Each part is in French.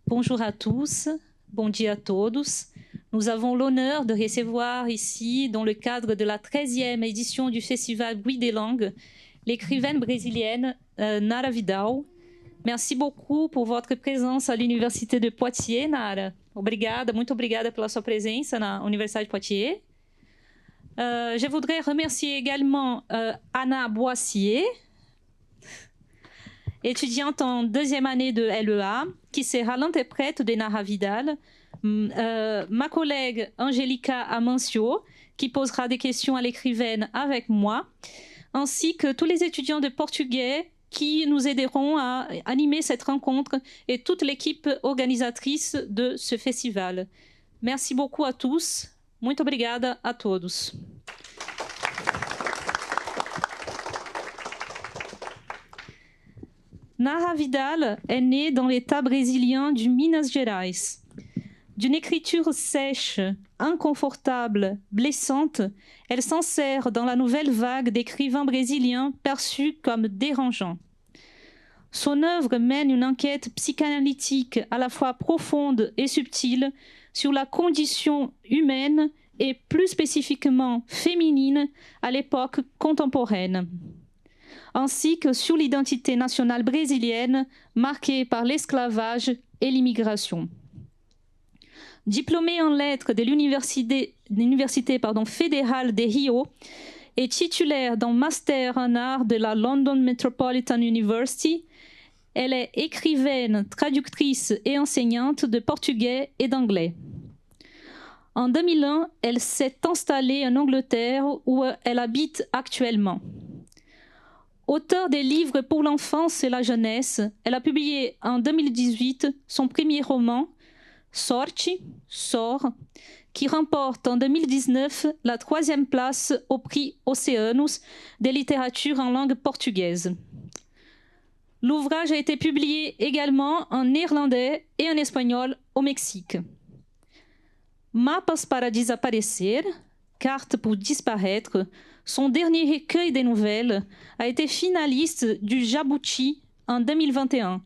Bonjour à tous, bon dia a todos. Nous avons l'honneur de recevoir ici, dans le cadre de la 13e édition du Festival Bruit des Langues, l'écrivaine brésilienne Nara Vidal. Merci beaucoup por votre présence à l'Université de Poitiers, Nara. Obrigada, muito obrigada pela sua presença na Universidade de Poitiers. Je voudrais remercier également Anna Boissier, étudiante en deuxième année de LEA, qui sera l'interprète de Nara Vidal. Ma collègue Angélica Amancio, qui posera des questions à l'écrivaine avec moi, ainsi que tous les étudiants de portugais qui nous aideront à animer cette rencontre et toute l'équipe organisatrice de ce festival. Merci beaucoup à tous. Muito obrigada a todos. Nara Vidal est née dans l'État brésilien du Minas Gerais. D'une écriture sèche, inconfortable, blessante, elle s'insère dans la nouvelle vague d'écrivains brésiliens perçus comme dérangeants. Son œuvre mène une enquête psychanalytique à la fois profonde et subtile sur la condition humaine et plus spécifiquement féminine à l'époque contemporaine, ainsi que sur l'identité nationale brésilienne marquée par l'esclavage et l'immigration. Diplômée en lettres de l'Université fédérale de Rio et titulaire d'un master en art de la London Metropolitan University, elle est écrivaine, traductrice et enseignante de portugais et d'anglais. En 2001, elle s'est installée en Angleterre où elle habite actuellement. Auteure des livres pour l'enfance et la jeunesse, elle a publié en 2018 son premier roman, Sorte, Sort, qui remporte en 2019 la 3e place au prix Océanus de littérature en langue portugaise. L'ouvrage a été publié également en néerlandais et en espagnol au Mexique. Mapas para Desaparecer, Carte pour disparaître, son dernier recueil de nouvelles, a été finaliste du Jabuti en 2021,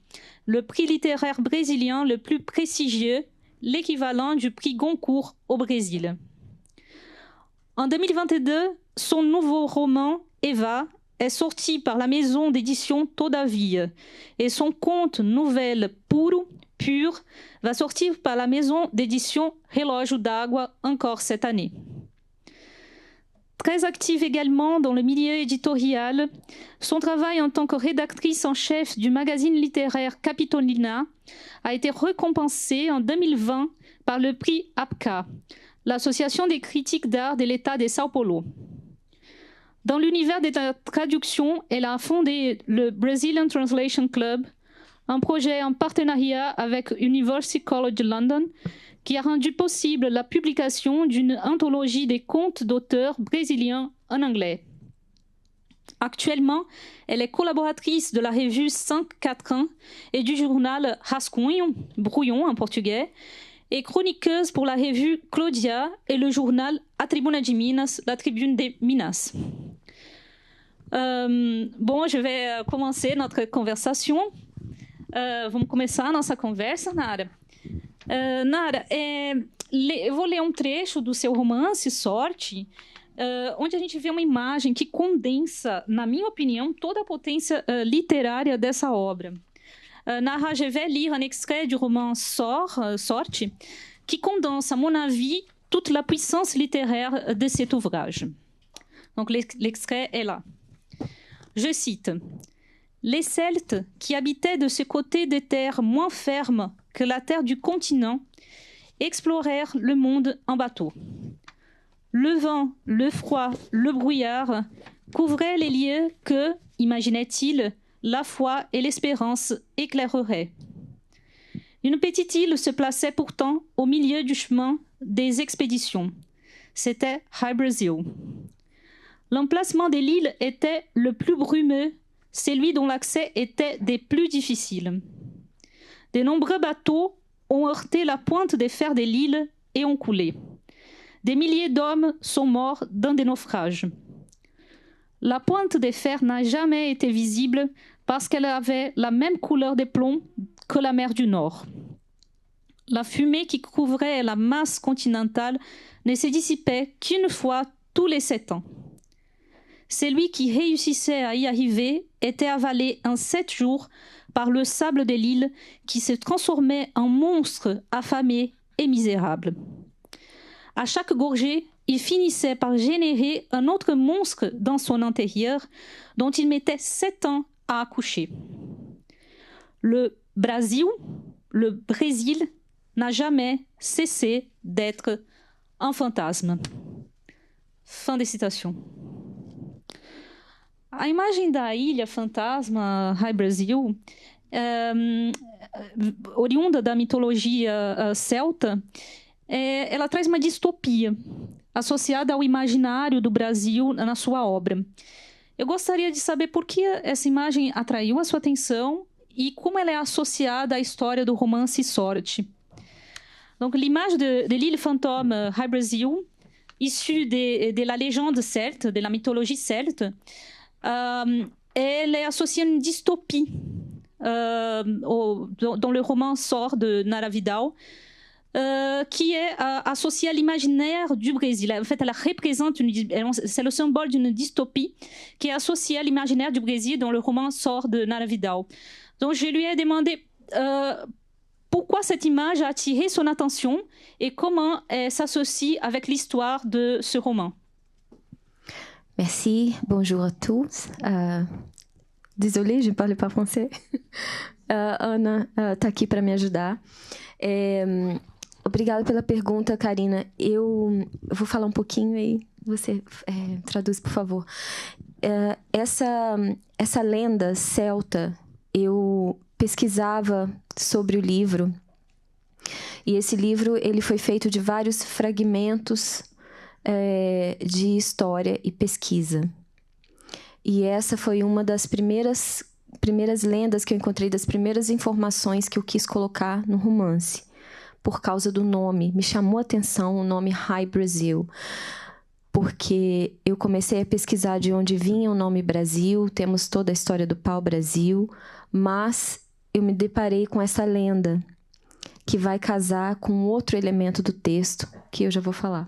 le prix littéraire brésilien le plus prestigieux, l'équivalent du prix Goncourt au Brésil. En 2022, son nouveau roman, Eva, est sorti par la maison d'édition Todavia et son conte nouvelle Puro, Pur, va sortir par la maison d'édition Relógio d'Água encore cette année. Très active également dans le milieu éditorial, son travail en tant que rédactrice en chef du magazine littéraire Capitolina a été récompensé en 2020 par le prix APCA, l'Association des critiques d'art de l'État de São Paulo. Dans l'univers de la traduction, elle a fondé le Brazilian Translation Club, un projet en partenariat avec University College London, qui a rendu possible la publication d'une anthologie des contes d'auteurs brésiliens en anglais. Actuellement, elle est collaboratrice de la revue 541 et du journal Rascunho, brouillon en portugais, et chroniqueuse pour la revue Claudia et le journal A Tribuna de Minas, la Tribune de Minas. Je vais commencer notre conversation. Vamos começar a nossa conversa, Nara. Nara, vou ler um trecho do seu romance, Sorte, onde a gente vê uma imagem que condensa, na minha opinião, toda a potência literária dessa obra. Nara, je vais lire un extrait du roman Sorte, qui condense, à mon avis, toute la puissance littéraire de cet ouvrage. Donc l'extrait est là. Je cite. Les Celtes, qui habitaient de ce côté des terres moins fermes que la terre du continent, explorèrent le monde en bateau. Le vent, le froid, le brouillard couvraient les lieux que, imaginait-il, la foi et l'espérance éclaireraient. Une petite île se plaçait pourtant au milieu du chemin des expéditions. C'était Hy Brasil. L'emplacement de l'île était le plus brumeux, celui dont l'accès était des plus difficiles. De nombreux bateaux ont heurté la pointe des fers de l'île et ont coulé. Des milliers d'hommes sont morts dans des naufrages. La pointe des fers n'a jamais été visible parce qu'elle avait la même couleur de plomb que la mer du Nord. La fumée qui couvrait la masse continentale ne se dissipait qu'une fois tous les 7 ans. Celui qui réussissait à y arriver était avalé en 7 jours par le sable de l'île qui se transformait en monstre affamé et misérable. À chaque gorgée, il finissait par générer un autre monstre dans son intérieur dont il mettait 7 ans à accoucher. Le Brésil n'a jamais cessé d'être un fantasme. Fin de citação. A imagem da ilha fantasma High Brasil, oriunda da mitologia celta, ela traz uma distopia associada ao imaginário do Brasil na sua obra. Eu gostaria de saber por que essa imagem atraiu a sua atenção e como ela é associada à história do romance Sorte. Donc, l'image de l'île fantôme High Brasil, issue de la légende celte, de la mythologie celte, elle est associée à une dystopie dans le roman Sort de Nara Vidal, qui est associée à l'imaginaire du Brésil. En fait, elle représente, c'est le symbole d'une dystopie qui est associée à l'imaginaire du Brésil dans le roman Sort de Nara Vidal. Donc, je lui ai demandé pourquoi cette image a attiré son attention et comment elle s'associe avec l'histoire de ce roman. Merci, bonjour à tous. Désolée, je ne parle pas français. Ana está aqui para me ajudar. Obrigada pela pergunta, Karina. Eu vou falar um pouquinho e você traduz, por favor. Essa lenda celta, eu pesquisava sobre o livro, e esse livro ele foi feito de vários fragmentos de história e pesquisa. E essa foi uma das primeiras lendas que eu encontrei, das primeiras informações que eu quis colocar no romance, por causa do nome. Me chamou a atenção o nome High Brasil, porque eu comecei a pesquisar de onde vinha o nome Brasil, temos toda a história do pau-brasil, mas eu me deparei com essa lenda, que vai casar com outro elemento do texto, que eu já vou falar.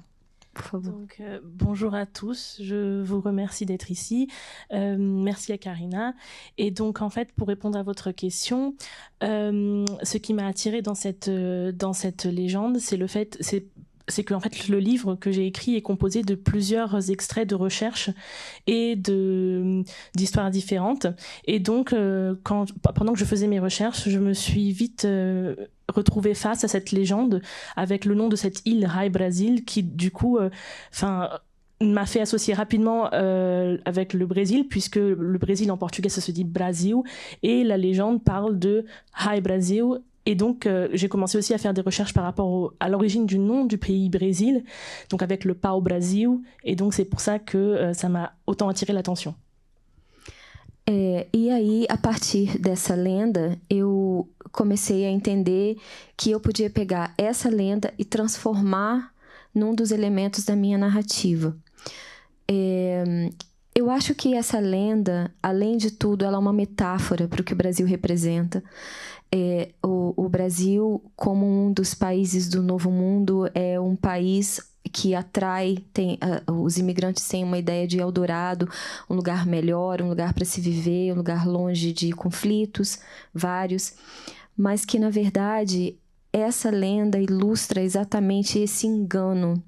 Por favor. Donc, bonjour à tous, je vous remercie d'être ici, merci à Karina. Et donc en fait, pour répondre à votre question, ce qui m'a attirée dans cette légende, c'est que en fait, le livre que j'ai écrit est composé de plusieurs extraits de recherche et d'histoires différentes. Et donc, pendant que je faisais mes recherches, je me suis vite retrouvée face à cette légende avec le nom de cette île High Brasil qui, du coup, m'a fait associer rapidement avec le Brésil, puisque le Brésil en portugais, ça se dit Brasil, et la légende parle de High Brasil. Et donc, j'ai commencé aussi à faire des recherches par rapport à l'origine du nom du pays Brésil, donc avec le pau-brasil, et donc c'est pour ça que ça m'a autant attiré l'attention. E aí, a partir dessa lenda, eu comecei a entender que eu podia pegar essa lenda e transformar num dos elementos da minha narrativa. Eu acho que essa lenda, além de tudo, ela é uma metáfora para o que o Brasil representa. O Brasil, como um dos países do Novo Mundo, é um país que atrai, os imigrantes têm uma ideia de Eldorado, um lugar melhor, um lugar para se viver, um lugar longe de conflitos, vários, mas que, na verdade, essa lenda ilustra exatamente esse engano,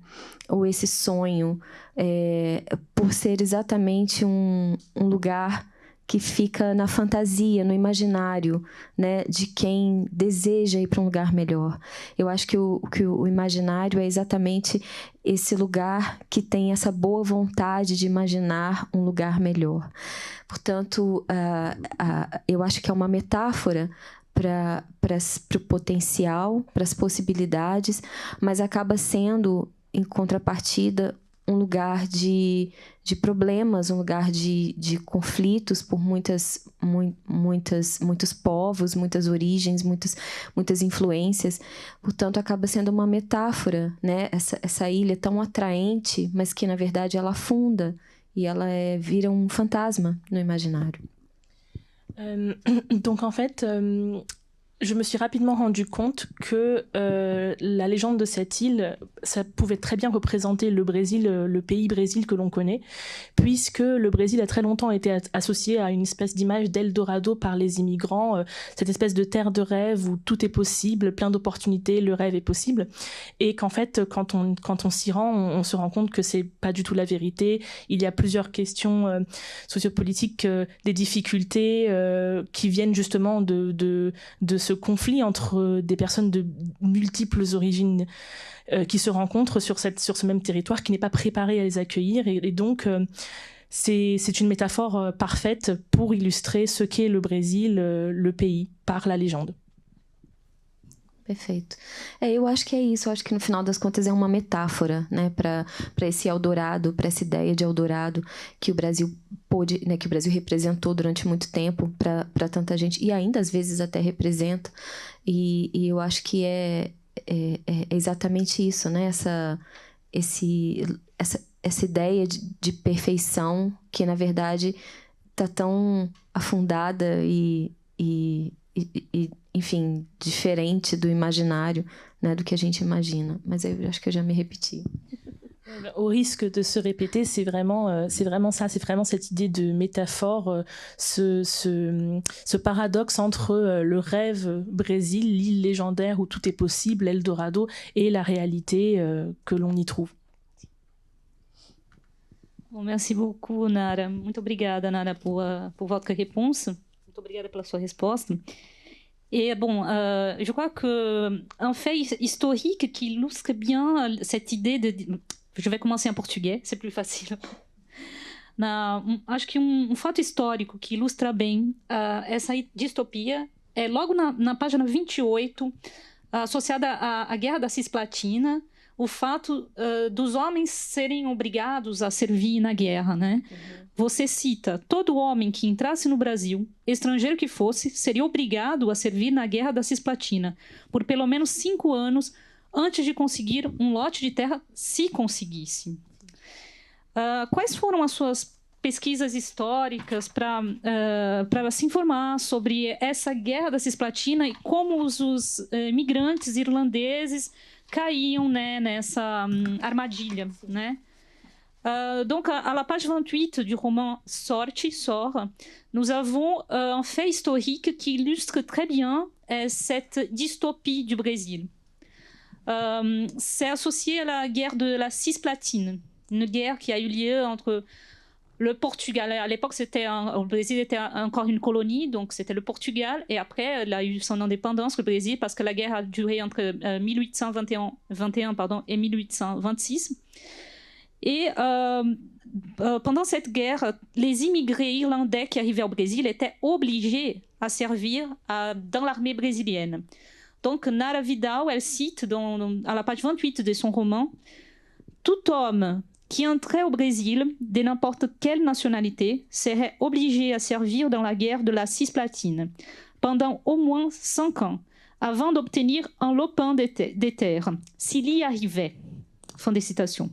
ou esse sonho, por ser exatamente um lugar que fica na fantasia, no imaginário, né, de quem deseja ir para um lugar melhor. Eu acho que o imaginário é exatamente esse lugar que tem essa boa vontade de imaginar um lugar melhor. Portanto, eu acho que é uma metáfora para o potencial, para as possibilidades, mas acaba sendo, em contrapartida, um lugar de problemas, um lugar de conflitos por muitos povos, muitas origens, muitas influências. Portanto, acaba sendo uma metáfora, né? Essa ilha tão atraente, mas que, na verdade, ela afunda e ela vira um fantasma no imaginário. Donc, en fait... je me suis rapidement rendu compte que la légende de cette île, ça pouvait très bien représenter le Brésil, le pays Brésil que l'on connaît, puisque le Brésil a très longtemps été associé à une espèce d'image d'Eldorado par les immigrants, cette espèce de terre de rêve où tout est possible, plein d'opportunités, le rêve est possible, et qu'en fait, quand on s'y rend, on se rend compte que c'est pas du tout la vérité. Il y a plusieurs questions sociopolitiques, des difficultés qui viennent justement de ce conflit entre des personnes de multiples origines qui se rencontrent sur ce même territoire, qui n'est pas préparé à les accueillir. Et donc, c'est une métaphore parfaite pour illustrer ce qu'est le Brésil, le pays, par la légende. Perfeito. Eu acho que é isso. Eu acho que no final das contas é uma metáfora, né, para esse Eldorado, para essa ideia de Eldorado que o Brasil pôde, né, que o Brasil representou durante muito tempo para tanta gente e ainda às vezes até representa. E eu acho que é exatamente isso, né? Essa ideia de perfeição que na verdade está tão afundada e enfim, diferente do imaginário, né, do que a gente imagina. Mas eu acho que eu já me repeti. Au risque de se répéter, c'est vraiment ça, c'est vraiment cette idée de métaphore, ce paradoxe entre le rêve Brésil, l'île légendaire où tout est possible, Eldorado, et la réalité que l'on y trouve. Bom, merci beaucoup, Nara. Muito obrigada, Nara, por votre réponse. Muito obrigada pela sua resposta. Et bon, je crois qu'un fait historique qui illustre bien cette idée de... Je vais commencer en português, c'est plus facile. Acho que fato histórico que ilustra bem essa distopia é logo na página 28, associada à Guerra da Cisplatina, o fato dos homens serem obrigados a servir na guerra, né? Uhum. Você cita: todo homem que entrasse no Brasil, estrangeiro que fosse, seria obrigado a servir na Guerra da Cisplatina por pelo menos 5 anos antes de conseguir um lote de terra, se conseguisse. Quais foram as suas pesquisas históricas para se informar sobre essa Guerra da Cisplatina e como os migrantes irlandeses caíam, né, nessa armadilha, né? Donc, à la page 28 du roman Sorte, Sort, nous avons un fait historique qui illustre très bien cette dystopie du Brésil. C'est associé à la guerre de la Cisplatine, une guerre qui a eu lieu entre le Portugal. À l'époque, le Brésil était encore une colonie, donc c'était le Portugal. Et après, il a eu son indépendance, le Brésil, parce que la guerre a duré entre 1821 et 1826. Et pendant cette guerre, les immigrés irlandais qui arrivaient au Brésil étaient obligés à servir dans l'armée brésilienne. Donc, Nara Vidal, elle cite à la page 28 de son roman: tout homme qui entrait au Brésil, de n'importe quelle nationalité, serait obligé à servir dans la guerre de la Cisplatine pendant au moins 5 ans, avant d'obtenir un lopin des terres, s'il y arrivait. Fin des citations.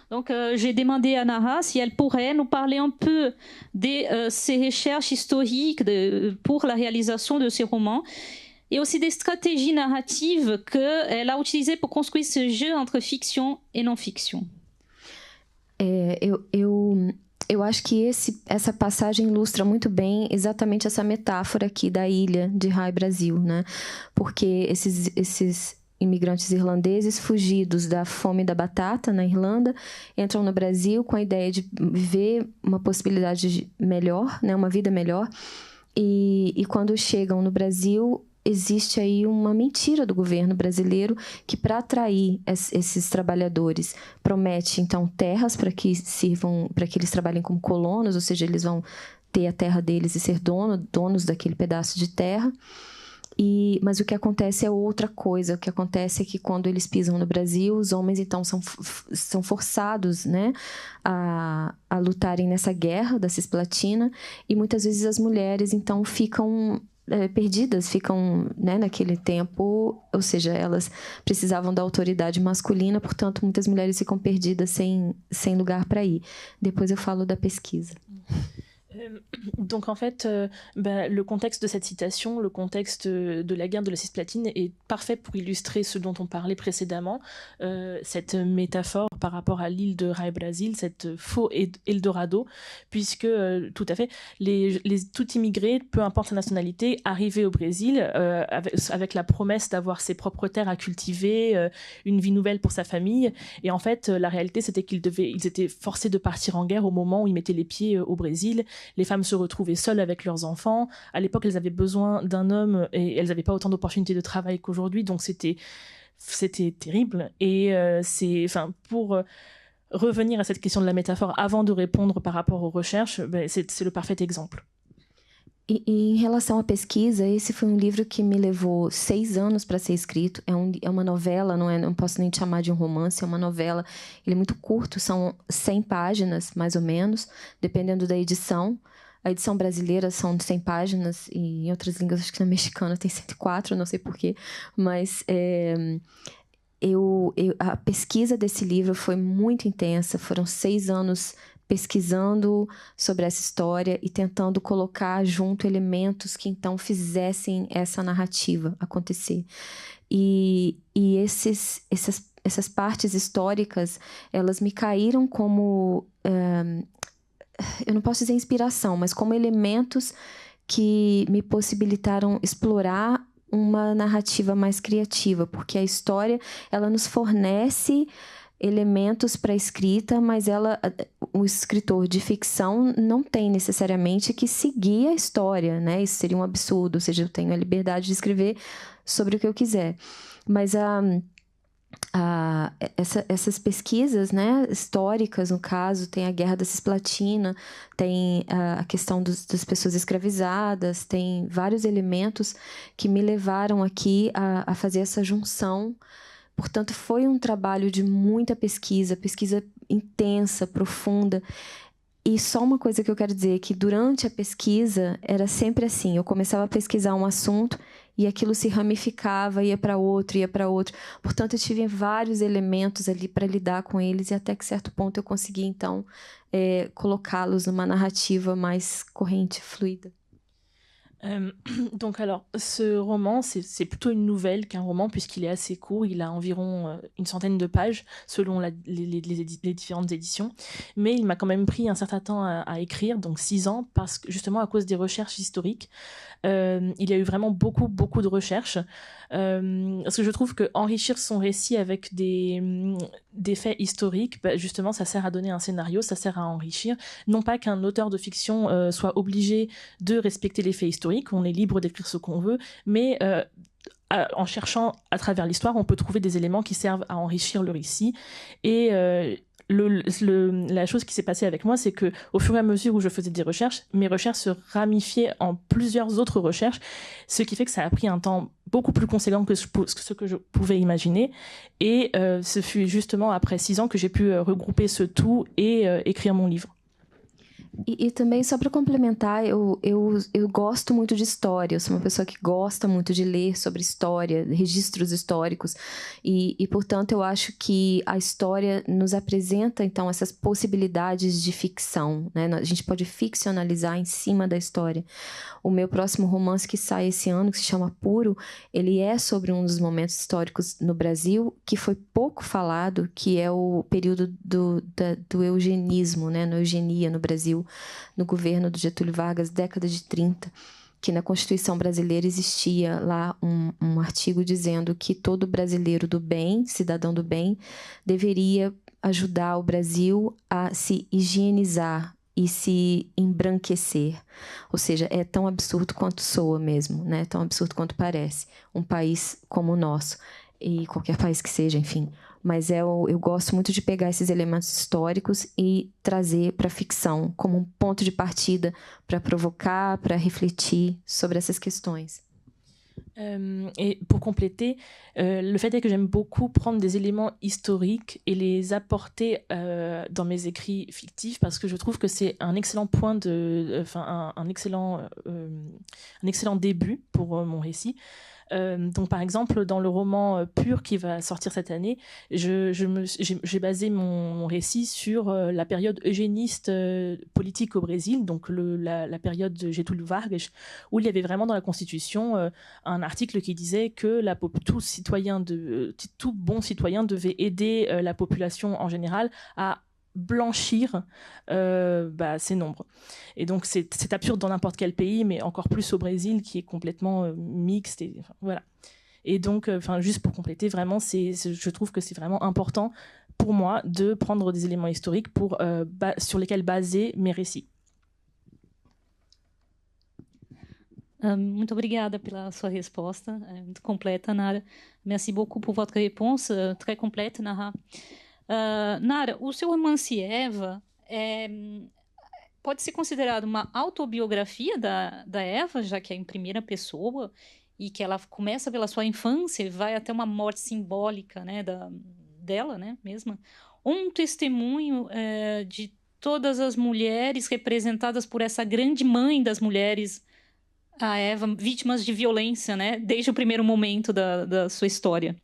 Donc, j'ai demandé à Nara si elle pourrait nous parler un peu de ses recherches historiques pour la réalisation de ces romans, et aussi des stratégies narratives qu'elle a utilisées pour construire ce jeu entre fiction e não fiction. Eu acho que essa passagem ilustra muito bem exatamente essa metáfora aqui da ilha de Rai Brasil, né? Porque esses imigrantes irlandeses fugidos da fome da batata na Irlanda entram no Brasil com a ideia de viver uma possibilidade melhor, né? Uma vida melhor. E quando chegam no Brasil, existe aí uma mentira do governo brasileiro que, para atrair esses trabalhadores, promete então terras para que eles trabalhem como colonos, ou seja, eles vão ter a terra deles e ser donos daquele pedaço de terra. Mas o que acontece é outra coisa. O que acontece é que quando eles pisam no Brasil, os homens então são forçados, né, a lutarem nessa guerra da Cisplatina, e muitas vezes as mulheres então ficam perdidas, ficam, né, naquele tempo, ou seja, elas precisavam da autoridade masculina, portanto muitas mulheres ficam perdidas sem lugar para ir. Depois eu falo da pesquisa. Donc en fait, le contexte de cette citation, le contexte de la guerre de la Cisplatine est parfait pour illustrer ce dont on parlait précédemment, cette métaphore par rapport à l'île de Rai Brasil, cette faux Eldorado, puisque tout à fait, tout immigré, peu importe sa nationalité, arrivé au Brésil avec la promesse d'avoir ses propres terres à cultiver, une vie nouvelle pour sa famille, et en fait la réalité c'était ils étaient forcés de partir en guerre au moment où ils mettaient les pieds au Brésil. Les femmes se retrouvaient seules avec leurs enfants. À l'époque, elles avaient besoin d'un homme et elles n'avaient pas autant d'opportunités de travail qu'aujourd'hui, donc c'était terrible. Et pour revenir à cette question de la métaphore, avant de répondre par rapport aux recherches, c'est le parfait exemple. E em relação à pesquisa, esse foi livro que me levou 6 anos para ser escrito. É uma novela, não posso nem chamar de um romance, é uma novela. Ele é muito curto, são 100 páginas, mais ou menos, dependendo da edição. A edição brasileira são 100 páginas, e em outras línguas, acho que na mexicana tem 104, não sei porquê. Mas a pesquisa desse livro foi muito intensa, foram 6 anos pesquisando sobre essa história e tentando colocar junto elementos que então fizessem essa narrativa acontecer. E essas partes históricas, elas me caíram como, eu não posso dizer inspiração, mas como elementos que me possibilitaram explorar uma narrativa mais criativa, porque a história, ela nos fornece elementos para a escrita, mas o escritor de ficção não tem necessariamente que seguir a história, né? Isso seria um absurdo, ou seja, eu tenho a liberdade de escrever sobre o que eu quiser. Mas essas pesquisas, né, históricas, no caso, tem a Guerra da Cisplatina, tem a questão das pessoas escravizadas, tem vários elementos que me levaram aqui a fazer essa junção. Portanto, foi um trabalho de muita pesquisa intensa, profunda. E só uma coisa que eu quero dizer, que durante a pesquisa era sempre assim, eu começava a pesquisar um assunto e aquilo se ramificava, ia para outro, ia para outro. Portanto, eu tive vários elementos ali para lidar com eles e até que certo ponto eu consegui, então, colocá-los numa narrativa mais corrente, fluida. Donc alors, ce roman, c'est plutôt une nouvelle qu'un roman puisqu'il est assez court, il a environ une centaine de pages selon les différentes éditions, mais il m'a quand même pris un certain temps à écrire, donc 6 ans, justement à cause des recherches historiques. Il y a eu vraiment beaucoup de recherches, parce que je trouve qu'enrichir son récit avec des faits historiques, justement ça sert à donner un scénario, ça sert à enrichir, non pas qu'un auteur de fiction soit obligé de respecter les faits historiques, on est libre d'écrire ce qu'on veut, mais en cherchant à travers l'histoire, on peut trouver des éléments qui servent à enrichir le récit. Et la chose qui s'est passée avec moi, c'est que au fur et à mesure où je faisais des recherches, mes recherches se ramifiaient en plusieurs autres recherches, ce qui fait que ça a pris un temps beaucoup plus conséquent que ce que je pouvais imaginer. Et ce fut justement après 6 ans que j'ai pu regrouper ce tout et écrire mon livre. E também, só para complementar, eu gosto muito de história, eu sou uma pessoa que gosta muito de ler sobre história, registros históricos, e portanto, eu acho que a história nos apresenta, então, essas possibilidades de ficção, né? A gente pode ficcionalizar em cima da história. O meu próximo romance que sai esse ano, que se chama Puro, ele é sobre um dos momentos históricos no Brasil, que foi pouco falado, que é o período do eugenismo, né? Na eugenia no Brasil, no governo do Getúlio Vargas, década de 30, que na Constituição brasileira existia lá um artigo dizendo que todo brasileiro do bem, cidadão do bem, deveria ajudar o Brasil a se higienizar e se embranquecer. Ou seja, é tão absurdo quanto soa mesmo, né? Tão absurdo quanto parece. Um país como o nosso, e qualquer país que seja, enfim. Mas eu gosto muito de pegar esses elementos históricos e trazer para a ficção como um ponto de partida para provocar, para refletir sobre essas questões. Et pour compléter, le fait est que j'aime beaucoup prendre des éléments historiques et les apporter dans mes écrits fictifs parce que je trouve que c'est un excellent point un excellent début pour mon récit. Donc, par exemple, dans le roman Pur qui va sortir cette année, j'ai basé mon récit sur la période eugéniste politique au Brésil, donc la période de Getúlio Vargas, où il y avait vraiment dans la Constitution un article qui disait que tout bon citoyen devait aider la population en général à blanchir ces nombres. Et donc c'est absurde dans n'importe quel pays, mais encore plus au Brésil qui est complètement mixte. Voilà. Et donc, juste pour compléter, vraiment, je trouve que c'est vraiment important pour moi de prendre des éléments historiques sur lesquels baser mes récits. Muito obrigada pela sua resposta, muito completa, Nara. Merci beaucoup pour votre réponse, très complète, Nara. Nara, o seu romance Eva pode ser considerado uma autobiografia da Eva, já que é em primeira pessoa e que ela começa pela sua infância e vai até uma morte simbólica, né, dela, né, mesma, ou um testemunho de todas as mulheres representadas por essa grande mãe das mulheres, a Eva, vítimas de violência, né, desde o primeiro momento da sua história.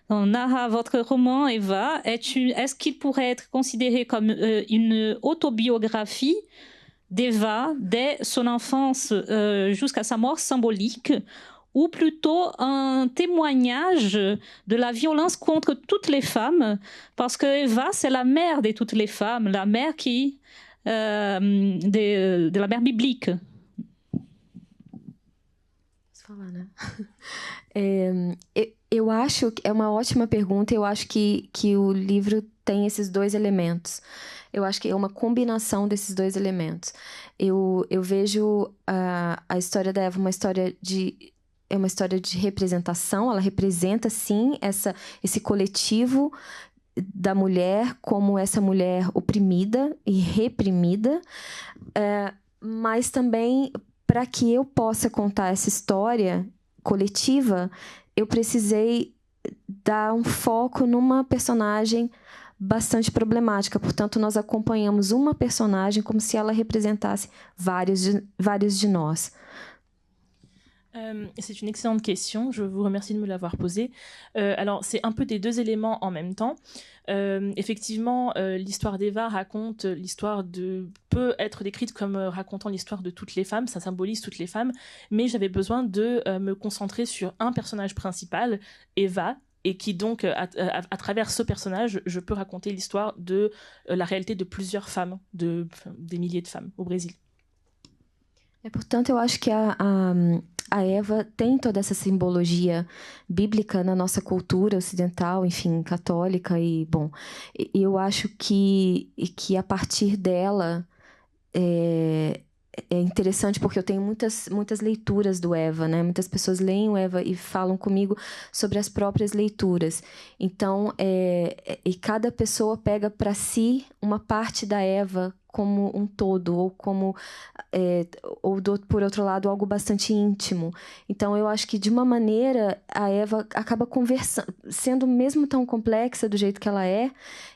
Donc, Nara, votre roman Eva, est-ce qu'il pourrait être considéré comme une autobiographie d'Eva dès son enfance jusqu'à sa mort symbolique, ou plutôt un témoignage de la violence contre toutes les femmes, parce que Eva, c'est la mère de toutes les femmes, la mère de la mère biblique. Posso falar, né? Eu acho que é uma ótima pergunta. Eu acho que o livro tem esses dois elementos. Eu acho que é uma combinação desses dois elementos. Eu vejo a história da Eva uma história de representação. Ela representa, sim, esse coletivo da mulher como essa mulher oprimida e reprimida, mas também, para que eu possa contar essa história coletiva, eu precisei dar um foco numa personagem bastante problemática. Portanto, nós acompanhamos uma personagem como se ela representasse vários de nós. C'est une excellente question, je vous remercie de me l'avoir posée. Alors, c'est un peu des deux éléments en même temps. Effectivement, l'histoire d'Eva raconte peut être décrite comme racontant l'histoire de toutes les femmes, ça symbolise toutes les femmes, mais j'avais besoin de me concentrer sur un personnage principal, Eva, et qui donc, à travers ce personnage, je peux raconter l'histoire de la réalité de plusieurs femmes, des milliers de femmes au Brésil. Portanto, eu acho que a Eva tem toda essa simbologia bíblica na nossa cultura ocidental, enfim, católica, e, bom, eu acho que a partir dela é interessante, porque eu tenho muitas leituras do Eva, né? Muitas pessoas leem o Eva e falam comigo sobre as próprias leituras. Então, e cada pessoa pega para si uma parte da Eva como um todo, ou por outro lado, algo bastante íntimo. Então, eu acho que, de uma maneira, a Eva acaba conversando, sendo mesmo tão complexa do jeito que ela é,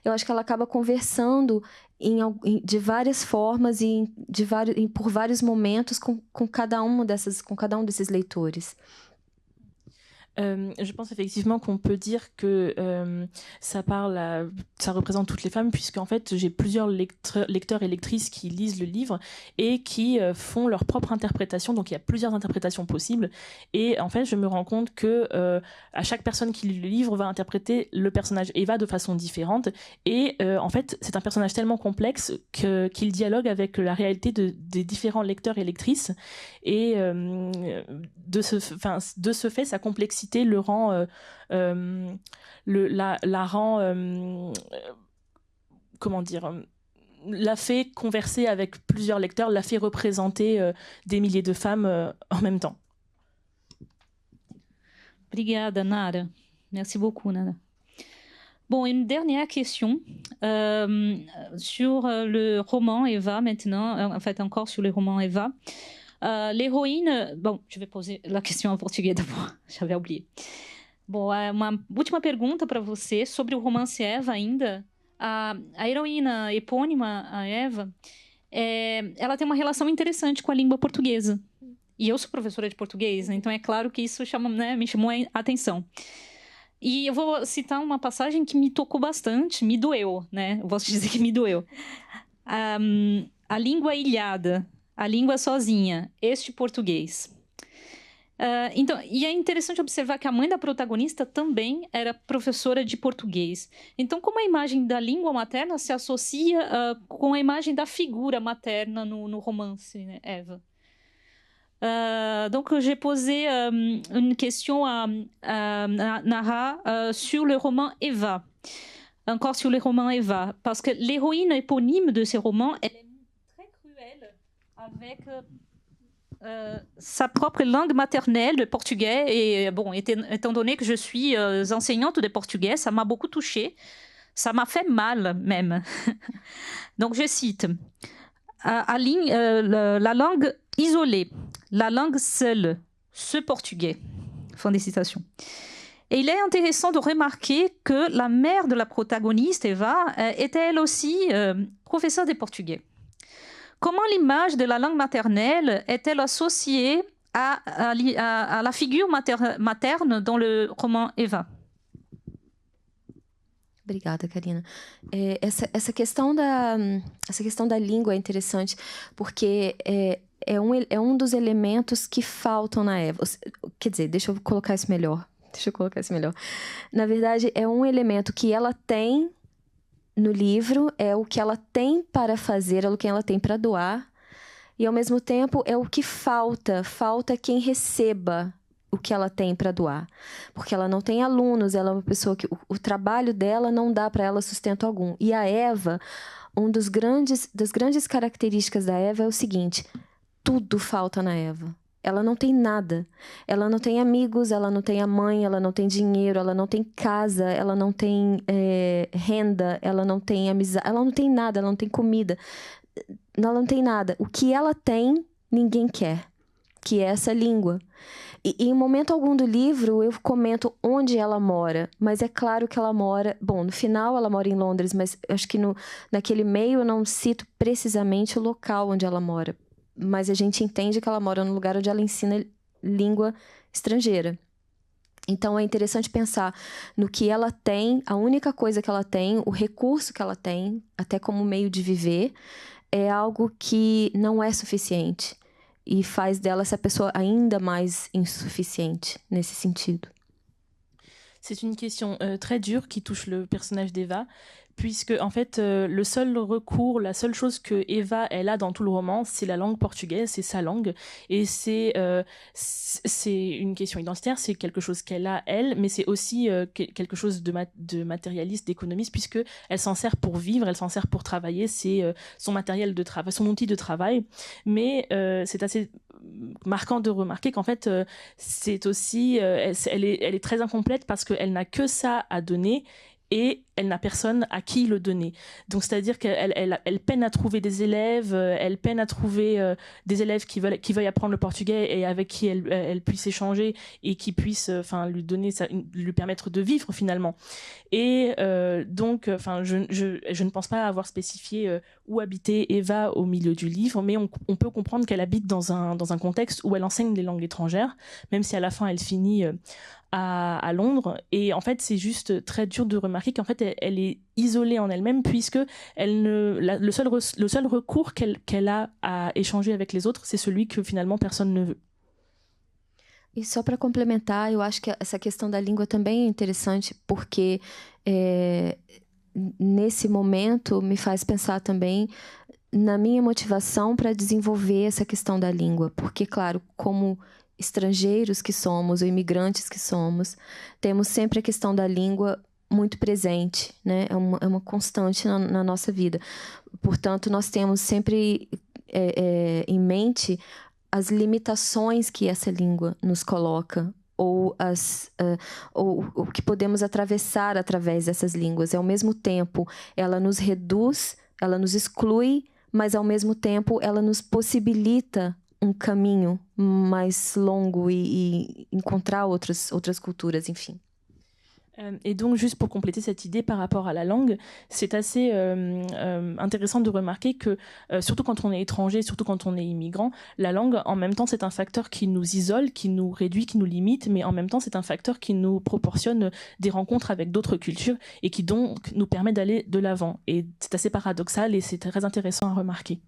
eu acho que ela acaba conversando de várias formas e por vários momentos com cada um desses leitores. Je pense effectivement qu'on peut dire que ça représente toutes les femmes, puisqu'en fait j'ai plusieurs lecteurs et lectrices qui lisent le livre et qui font leur propre interprétation, donc il y a plusieurs interprétations possibles, et en fait je me rends compte que à chaque personne qui lit le livre va interpréter le personnage Eva de façon différente, et en fait c'est un personnage tellement complexe qu'il dialogue avec la réalité des différents lecteurs et lectrices, et de ce fait sa complexité le rend comment dire, l'a fait converser avec plusieurs lecteurs, l'a fait représenter des milliers de femmes en même temps. Obrigada, Nara. Merci beaucoup, Nara. Bon, une dernière question sur le roman Eva maintenant, en fait encore sur le roman Eva. L'héroïne... Bom, je vais poser la question en português d'abord, j'avais oublié. Bom, uma última pergunta para você sobre o romance Eva ainda. A heroína epônima, a Eva, ela tem uma relação interessante com a língua portuguesa. E eu sou professora de português, então é claro que isso chama, né, me chamou a atenção. E eu vou citar uma passagem que me tocou bastante, me doeu, né? Eu posso dizer que me doeu. A língua ilhada, a língua sozinha, este português. Então, e é interessante observar que a mãe da protagonista também era professora de português. Então, como a imagem da língua materna se associa com a imagem da figura materna no romance, né, Eva? Donc, j'ai posé une question à Nahar sur le roman Eva. Encore sur le roman Eva. Parce que l'héroïne éponyme de ces romans, elle est très cruelle avec sa propre langue maternelle, le portugais. Et bon, étant donné que je suis enseignante de portugais, ça m'a beaucoup touchée. Ça m'a fait mal, même. Donc, je cite. La langue isolée, la langue seule, ce portugais. Fin des citations. Et il est intéressant de remarquer que la mère de la protagoniste, Eva, était elle aussi professeure de portugais. Comment l'image de la langue maternelle est-elle associée à la figure materne dans le roman Eva? Obrigada, Karina. Essa questão da língua é interessante, porque é um dos elementos que faltam na Eva. Quer dizer, deixa eu colocar isso melhor. Na verdade, é um elemento que ela tem no livro, é o que ela tem para fazer, é o que ela tem para doar, e ao mesmo tempo é o que falta quem receba o que ela tem para doar. Porque ela não tem alunos, ela é uma pessoa que o trabalho dela não dá para ela sustento algum. E a Eva, das grandes características da Eva é o seguinte: tudo falta na Eva. Ela não tem nada. Ela não tem amigos, ela não tem a mãe, ela não tem dinheiro, ela não tem casa, ela não tem renda, ela não tem amizade, ela não tem nada, ela não tem comida. Ela não tem nada. O que ela tem, ninguém quer, que é essa língua. E em momento algum do livro eu comento onde ela mora, mas é claro que ela mora... Bom, no final ela mora em Londres, mas acho que naquele meio eu não cito precisamente o local onde ela mora. Mas a gente entende que ela mora num lugar onde ela ensina língua estrangeira. Então é interessante pensar no que ela tem, a única coisa que ela tem, o recurso que ela tem, até como meio de viver, é algo que não é suficiente. E faz dela essa pessoa ainda mais insuficiente nesse sentido. C'est une question très dure qui touche le personnage d'Eva, puisque en fait le seul recours, la seule chose que Eva elle a dans tout le roman, c'est la langue portugaise, c'est sa langue, et c'est une question identitaire, c'est quelque chose qu'elle a elle, mais c'est aussi quelque chose de matérialiste, d'économiste, puisque elle s'en sert pour vivre, elle s'en sert pour travailler, c'est son matériel de travail, son outil de travail, mais c'est assez marquant de remarquer qu'en fait c'est aussi elle est très incomplète parce qu'elle n'a que ça à donner et elle n'a personne à qui le donner. Donc c'est-à-dire qu'elle peine à trouver des élèves, elle peine à trouver des élèves qui veuillent apprendre le portugais et avec qui elle puisse échanger et qui puissent lui permettre de vivre finalement. Et donc je ne pense pas avoir spécifié où habitait Eva au milieu du livre, mais on peut comprendre qu'elle habite dans un contexte où elle enseigne les langues étrangères, même si à la fin elle finit à Londres. Et en fait c'est juste très dur de remarquer qu'en fait elle est isolée en elle-même, puisque le seul recours qu'elle a à échanger avec les autres, c'est celui que finalement personne ne veut. E só para complementar, eu acho que essa questão da língua também é interessante, porque nesse momento me faz pensar também na minha motivação para desenvolver essa questão da língua. Porque, claro, como estrangeiros que somos, ou imigrantes que somos, temos sempre a questão da língua muito presente, né? É uma constante na nossa vida. Portanto, nós temos sempre em mente as limitações que essa língua nos coloca, ou o que podemos atravessar através dessas línguas. Ao mesmo tempo, ela nos reduz, ela nos exclui, mas ao mesmo tempo ela nos possibilita um caminho mais longo e encontrar outras culturas, enfim. Et donc, juste pour compléter cette idée par rapport à la langue, c'est assez intéressant de remarquer que, surtout quand on est étranger, surtout quand on est immigrant, la langue, en même temps, c'est un facteur qui nous isole, qui nous réduit, qui nous limite, mais en même temps, c'est un facteur qui nous proportionne des rencontres avec d'autres cultures et qui donc nous permet d'aller de l'avant. Et c'est assez paradoxal et c'est très intéressant à remarquer.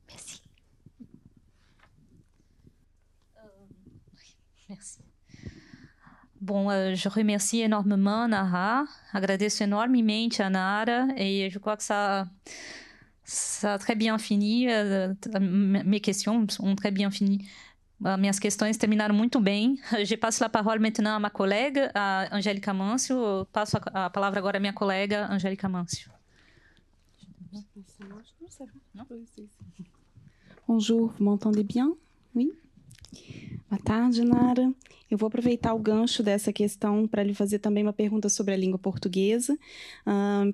Merci. Merci. Bom, je remercie énormément Nahar, agradeço enormemente a Nara et je crois que ça a très bien fini, mes questions ont très bien fini. Minhas questões terminaram muito bem. Je passe la parole maintenant à ma collègue, à Angélica Mâncio. Passo a palavra agora à minha colega, Angélica Mâncio. Bonjour, vous m'entendez bien? Oui? Boa tarde, Nara. Eu vou aproveitar o gancho dessa questão para lhe fazer também uma pergunta sobre a língua portuguesa.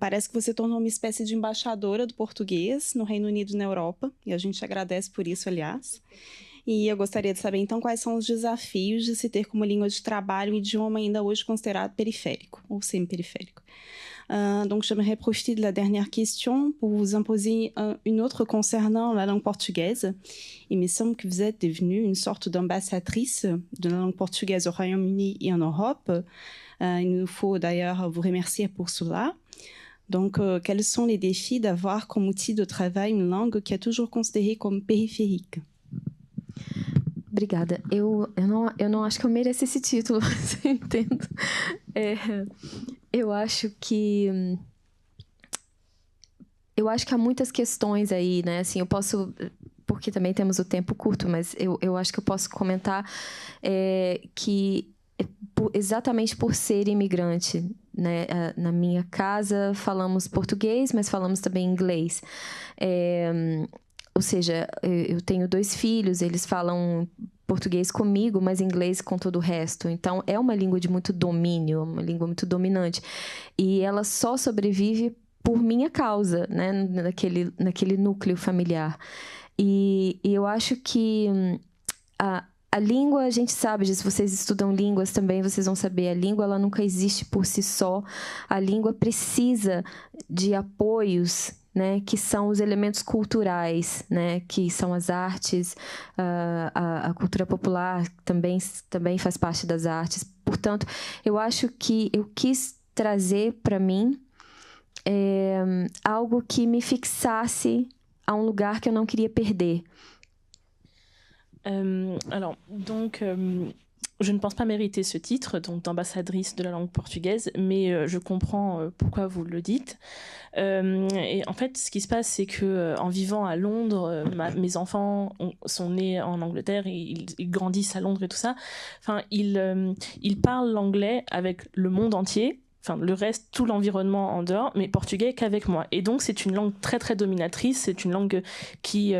Parece que você tornou uma espécie de embaixadora do português no Reino Unido e na Europa, e a gente agradece por isso, aliás. E eu gostaria de saber, então, quais são os desafios de se ter como língua de trabalho um idioma ainda hoje considerado péripérico, ou semi-périphérique. Donc, j'aimerais profiter de la dernière question pour vous imposer une autre concernant la langue portugaise. Il me semble que vous êtes devenue une sorte d'ambassadrice de la langue portugaise au Royaume-Uni et en Europe. Il nous faut d'ailleurs vous remercier pour cela. Donc, quels sont les défis d'avoir comme outil de travail une langue qui est toujours considérée comme périphérique? Obrigada. Eu não acho que eu mereço esse título, você entende? Eu acho que há muitas questões aí, né? Assim, eu posso, porque também temos o tempo curto, mas eu acho que eu posso comentar que exatamente por ser imigrante, né? Na minha casa falamos português, mas falamos também inglês. Ou seja, eu tenho 2 filhos, eles falam português comigo, mas inglês com todo o resto. Então, é uma língua de muito domínio, uma língua muito dominante. E ela só sobrevive por minha causa, né? Naquele núcleo familiar. E eu acho que a língua, a gente sabe, se vocês estudam línguas também, vocês vão saber, a língua ela nunca existe por si só. A língua precisa de apoios, né, que são os elementos culturais, né, que são as artes, a cultura popular também faz parte das artes. Portanto, eu acho que eu quis trazer para mim algo que me fixasse a um lugar que eu não queria perder. Alors, donc, je ne pense pas mériter ce titre, donc d'ambassadrice de la langue portugaise, mais je comprends pourquoi vous le dites. Et en fait, ce qui se passe, c'est que en vivant à Londres, mes enfants sont nés en Angleterre, et ils grandissent à Londres et tout ça. Enfin, ils parlent l'anglais avec le monde entier. Enfin, le reste, tout l'environnement en dehors, mais portugais qu'avec moi. Et donc, c'est une langue très, très dominatrice. C'est une langue qui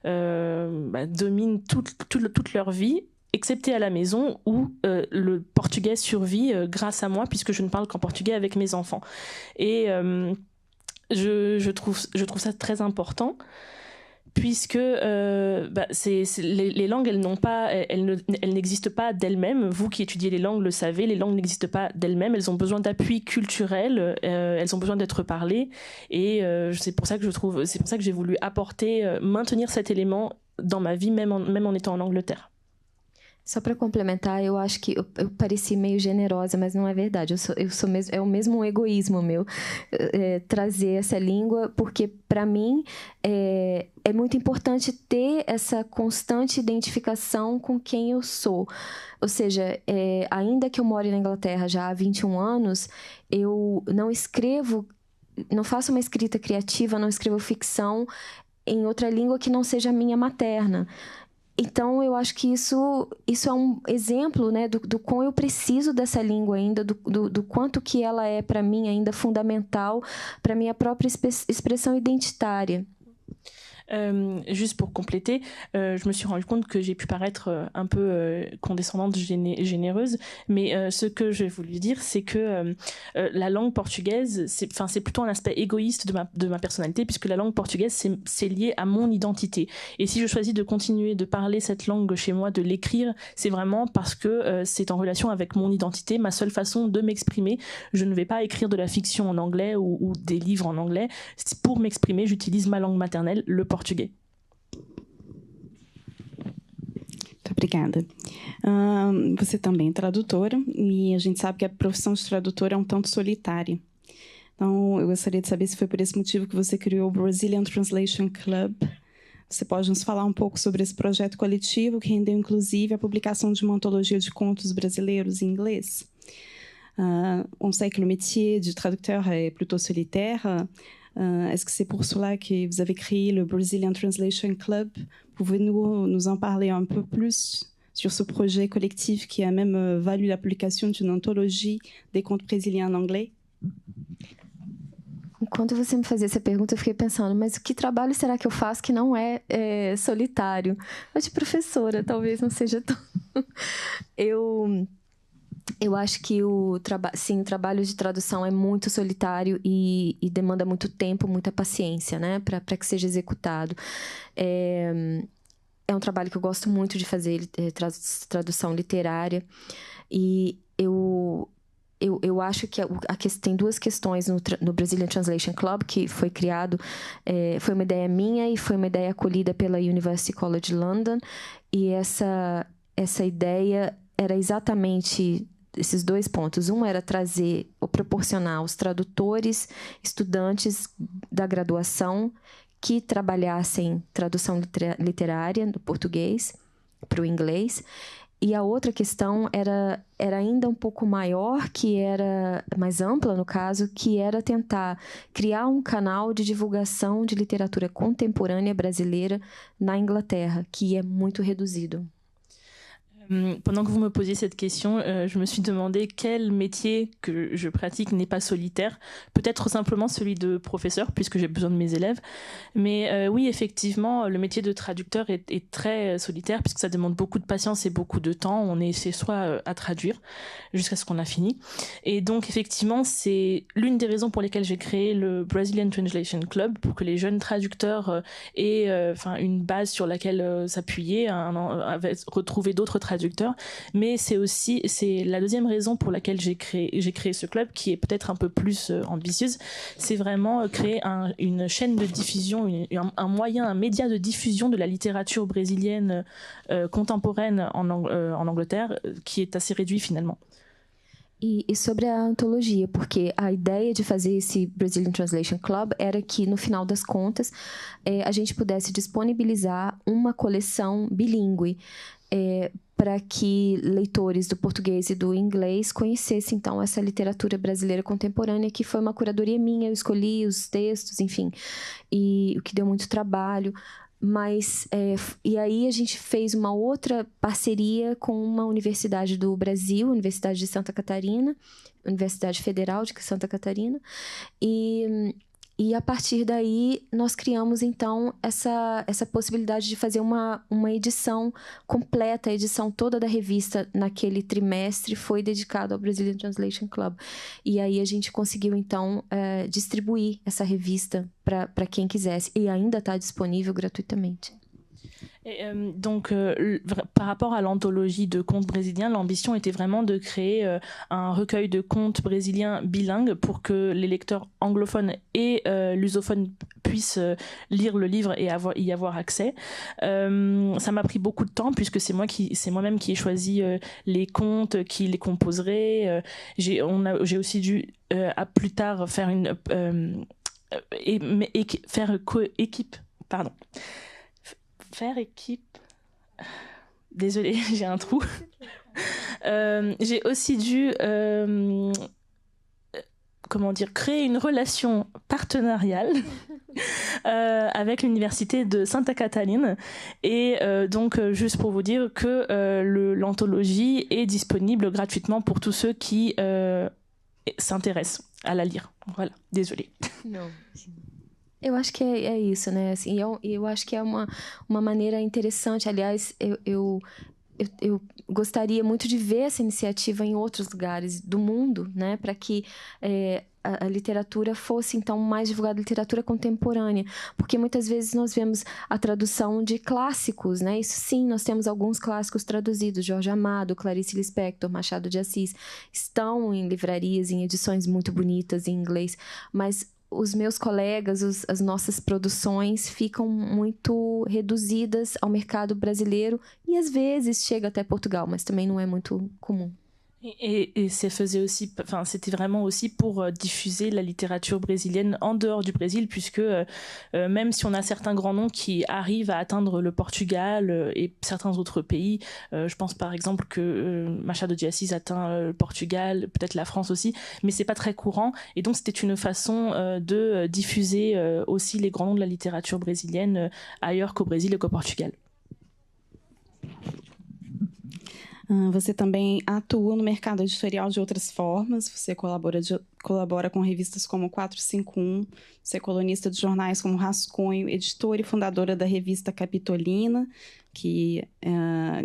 domine toute leur vie, excepté à la maison où le portugais survit grâce à moi, puisque je ne parle qu'en portugais avec mes enfants. Et je trouve ça très important, puisque les langues, elles n'existent pas d'elles-mêmes. Vous qui étudiez les langues le savez, les langues n'existent pas d'elles-mêmes. Elles ont besoin d'appui culturel, elles ont besoin d'être parlées. Et c'est pour ça que j'ai voulu maintenir cet élément dans ma vie, même en étant en Angleterre. Só para complementar, eu acho que eu pareci meio generosa, mas não é verdade. Eu sou mesmo, é o mesmo egoísmo meu trazer essa língua, porque para mim é muito importante ter essa constante identificação com quem eu sou. Ou seja, ainda que eu more na Inglaterra já há 21 anos, eu não escrevo, não faço uma escrita criativa, não escrevo ficção em outra língua que não seja a minha materna. Então, eu acho que isso é um exemplo, né, do quão eu preciso dessa língua ainda, do quanto que ela é, para mim, ainda fundamental para a minha própria expressão identitária. Juste pour compléter, je me suis rendu compte que j'ai pu paraître un peu condescendante, généreuse, mais ce que j'ai voulu dire, c'est que la langue portugaise, c'est plutôt un aspect égoïste de ma personnalité, puisque la langue portugaise, c'est lié à mon identité. Et si je choisis de continuer de parler cette langue chez moi, de l'écrire, c'est vraiment parce que c'est en relation avec mon identité, ma seule façon de m'exprimer. Je ne vais pas écrire de la fiction en anglais ou des livres en anglais. Pour m'exprimer, j'utilise ma langue maternelle, le portugais. Muito obrigada. Você também é tradutora e a gente sabe que a profissão de tradutor é um tanto solitária. Então, eu gostaria de saber se foi por esse motivo que você criou o Brazilian Translation Club. Você pode nos falar um pouco sobre esse projeto coletivo que rendeu, inclusive, a publicação de uma antologia de contos brasileiros em inglês? On sait que le métier du traducteur est plutôt solitaire. Est-ce que c'est pour cela que vous avez créé le Brazilian Translation Club? Pouvez-vous nous en parler un peu plus sur ce projet collectif qui a même valu la publication d'une anthologie des contes brésiliens en anglais? Enquanto você me fazia essa pergunta, eu fiquei pensando, mas que trabalho será que eu faço que não é solitário? Eu de professora, talvez não seja tão... Eu acho que o trabalho de tradução é muito solitário e demanda muito tempo, muita paciência, né, para que seja executado. É um trabalho que eu gosto muito de fazer, tradução literária, e eu acho que tem duas questões no Brazilian Translation Club, que foi criado, foi uma ideia minha e foi uma ideia acolhida pela University College London, e essa ideia era exatamente esses dois pontos. Um era trazer ou proporcionar aos tradutores, estudantes da graduação que trabalhassem tradução literária do português para o inglês. E a outra questão era ainda um pouco maior, que era mais ampla, no caso, que era tentar criar um canal de divulgação de literatura contemporânea brasileira na Inglaterra, que é muito reduzido. Pendant que vous me posiez cette question, je me suis demandé quel métier que je pratique n'est pas solitaire. Peut-être simplement celui de professeur, puisque j'ai besoin de mes élèves. Mais oui, effectivement, le métier de traducteur est très solitaire, puisque ça demande beaucoup de patience et beaucoup de temps. On est chez soi à traduire jusqu'à ce qu'on a fini. Et donc, effectivement, c'est l'une des raisons pour lesquelles j'ai créé le Brazilian Translation Club, pour que les jeunes traducteurs aient une base sur laquelle s'appuyer, retrouver d'autres traducteurs. Mais c'est la deuxième raison pour laquelle j'ai créé ce club, qui est peut-être un peu plus ambitieuse. C'est vraiment créer une chaîne de diffusion, un média de diffusion de la littérature brésilienne contemporaine en Angleterre, qui est assez réduit finalement. E sobre a antologia, porque a ideia de fazer esse Brazilian Translation Club era que, no final das contas, a gente pudesse disponibilizar uma coleção bilíngue para que leitores do português e do inglês conhecessem, então, essa literatura brasileira contemporânea, que foi uma curadoria minha, eu escolhi os textos, enfim, e o que deu muito trabalho. Mas, e aí a gente fez uma outra parceria com uma universidade do Brasil, Universidade de Santa Catarina, Universidade Federal de Santa Catarina, e a partir daí nós criamos então essa possibilidade de fazer uma edição completa, a edição toda da revista naquele trimestre foi dedicado ao Brazilian Translation Club. E aí a gente conseguiu então distribuir essa revista para quem quisesse, e ainda está disponível gratuitamente. Et donc, par rapport à l'anthologie de contes brésiliens, l'ambition était vraiment de créer un recueil de contes brésiliens bilingues pour que les lecteurs anglophones et lusophones puissent lire le livre et y avoir accès. Ça m'a pris beaucoup de temps puisque c'est moi-même qui ai choisi les contes, qui les composerait. J'ai aussi dû à plus tard faire faire équipe. Désolée, j'ai un trou. J'ai aussi dû créer une relation partenariale avec l'université de Santa Catarina. Et donc, juste pour vous dire que l'anthologie est disponible gratuitement pour tous ceux qui s'intéressent à la lire. Voilà, désolée. Non. Eu acho que é isso, né? Assim, eu acho que é uma maneira interessante. Aliás, eu gostaria muito de ver essa iniciativa em outros lugares do mundo, né? Para que a literatura fosse, então, mais divulgada, literatura contemporânea. Porque muitas vezes nós vemos a tradução de clássicos, né? Isso sim, nós temos alguns clássicos traduzidos. Jorge Amado, Clarice Lispector, Machado de Assis, estão em livrarias, em edições muito bonitas em inglês. Mas os meus colegas, as nossas produções ficam muito reduzidas ao mercado brasileiro e às vezes chega até Portugal, mas também não é muito comum. Et c'était vraiment aussi pour diffuser la littérature brésilienne en dehors du Brésil, puisque même si on a certains grands noms qui arrivent à atteindre le Portugal et certains autres pays, je pense par exemple que Machado de Assis atteint le Portugal, peut-être la France aussi, mais c'est pas très courant. Et donc c'était une façon de diffuser aussi les grands noms de la littérature brésilienne ailleurs qu'au Brésil et qu'au Portugal. Você também atua no mercado editorial de outras formas, você colabora com revistas como 451, você é colunista de jornais como Rascunho, editora e fundadora da revista Capitolina, que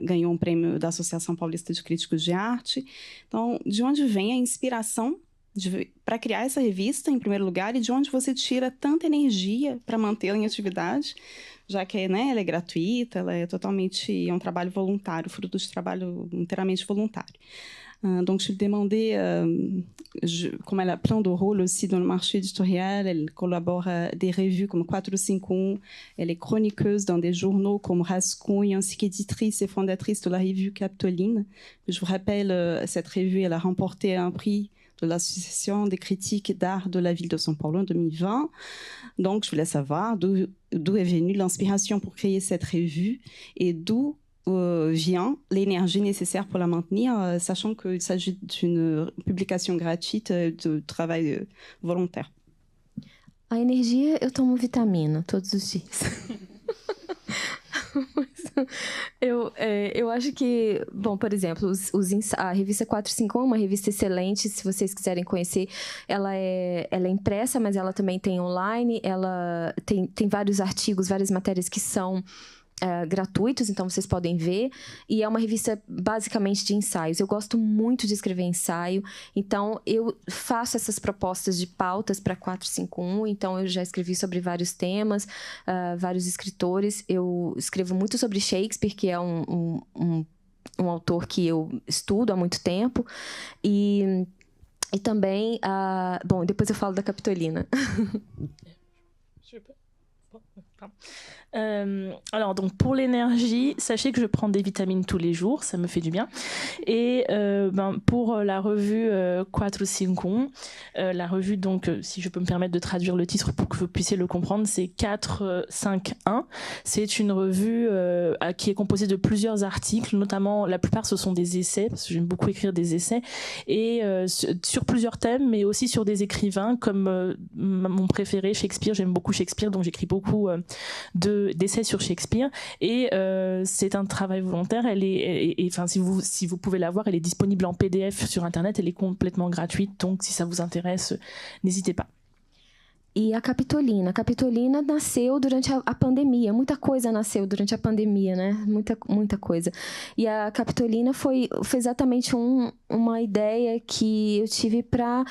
ganhou um prêmio da Associação Paulista de Críticos de Arte. Então, de onde vem a inspiração para criar essa revista, em primeiro lugar, e de onde você tira tanta energia para mantê-la em atividade, já que ela é gratuita, ela é totalmente um trabalho volontário, fruto de trabalho inteiramente volontário. Donc, je lui demandais comment elle prend de rôle aussi dans le marché éditorial. Elle collabore à des revues comme 451. Elle est chroniqueuse dans des journaux comme Rascunho, ainsi qu'éditrice et fondatrice de la revue Capitoline. Je vous rappelle, cette revue, elle a remporté un prix de l'Association des critiques d'art de la ville de São Paulo en 2020. Donc, je voulais savoir d'où est venue l'inspiration pour créer cette revue et d'où vient l'énergie nécessaire pour la maintenir, sachant qu'il s'agit d'une publication gratuite de travail volontaire. A energia, eu tomo vitamina todos os dias. Eu acho que, bom, por exemplo, a revista 451 é uma revista excelente, se vocês quiserem conhecer. Ela é impressa, mas ela também tem online. Ela tem vários artigos, várias matérias que são gratuitos, então vocês podem ver. E é uma revista basicamente de ensaios. Eu gosto muito de escrever ensaio, então eu faço essas propostas de pautas para 451. Então eu já escrevi sobre vários temas, vários escritores. Eu escrevo muito sobre Shakespeare, que é um autor que eu estudo há muito tempo. E também, bom, depois eu falo da Capitolina. Alors, donc, pour l'énergie, sachez que je prends des vitamines tous les jours, ça me fait du bien. Et pour la revue 451, la revue, donc, si je peux me permettre de traduire le titre pour que vous puissiez le comprendre, c'est 451. C'est une revue qui est composée de plusieurs articles, notamment, la plupart, ce sont des essais, parce que j'aime beaucoup écrire des essais, et sur plusieurs thèmes, mais aussi sur des écrivains, comme mon préféré, Shakespeare. J'aime beaucoup Shakespeare, donc j'écris beaucoup d'essais sur Shakespeare, et c'est un travail volontaire. Elle est, enfin, si vous pouvez la voir, elle est disponible en PDF sur internet, elle est complètement gratuite, donc si ça vous intéresse, n'hésitez pas. E a Capitolina nasceu durante a pandemia. Muita coisa nasceu durante a pandemia, né? Muita coisa. E a Capitolina foi exatamente uma ideia que eu tive para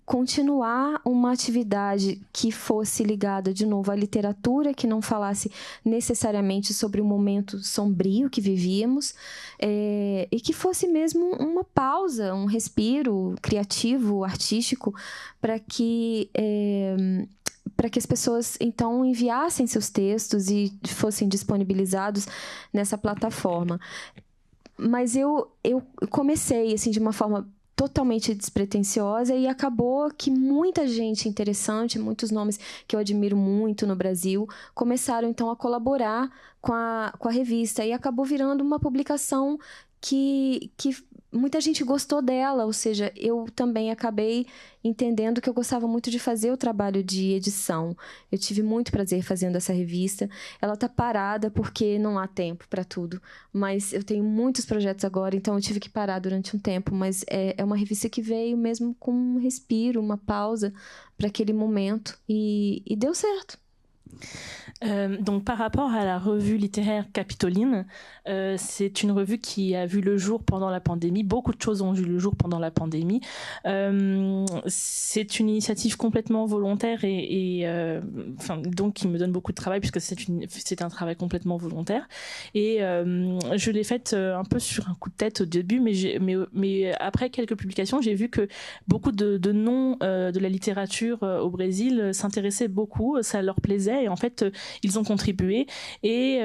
continuar uma atividade que fosse ligada, de novo, à literatura, que não falasse necessariamente sobre o momento sombrio que vivíamos, e que fosse mesmo uma pausa, um respiro criativo, artístico, para que as pessoas, então, enviassem seus textos e fossem disponibilizados nessa plataforma. Mas eu comecei, assim, de uma forma totalmente despretensiosa, e acabou que muita gente interessante, muitos nomes que eu admiro muito no Brasil, começaram, então, a colaborar com a revista, e acabou virando uma publicação que muita gente gostou dela, ou seja, eu também acabei entendendo que eu gostava muito de fazer o trabalho de edição. Eu tive muito prazer fazendo essa revista. Ela tá parada porque não há tempo para tudo, mas eu tenho muitos projetos agora, então eu tive que parar durante um tempo, mas é uma revista que veio mesmo com um respiro, uma pausa para aquele momento e deu certo. Donc par rapport à la revue littéraire Capitoline, c'est une revue qui a vu le jour pendant la pandémie. Beaucoup de choses ont vu le jour pendant la pandémie. C'est une initiative complètement volontaire et donc qui me donne beaucoup de travail puisque c'est un travail complètement volontaire. Et je l'ai faite un peu sur un coup de tête au début, mais après quelques publications, j'ai vu que beaucoup de noms de la littérature au Brésil s'intéressaient beaucoup, ça leur plaisait et en fait ils ont contribué et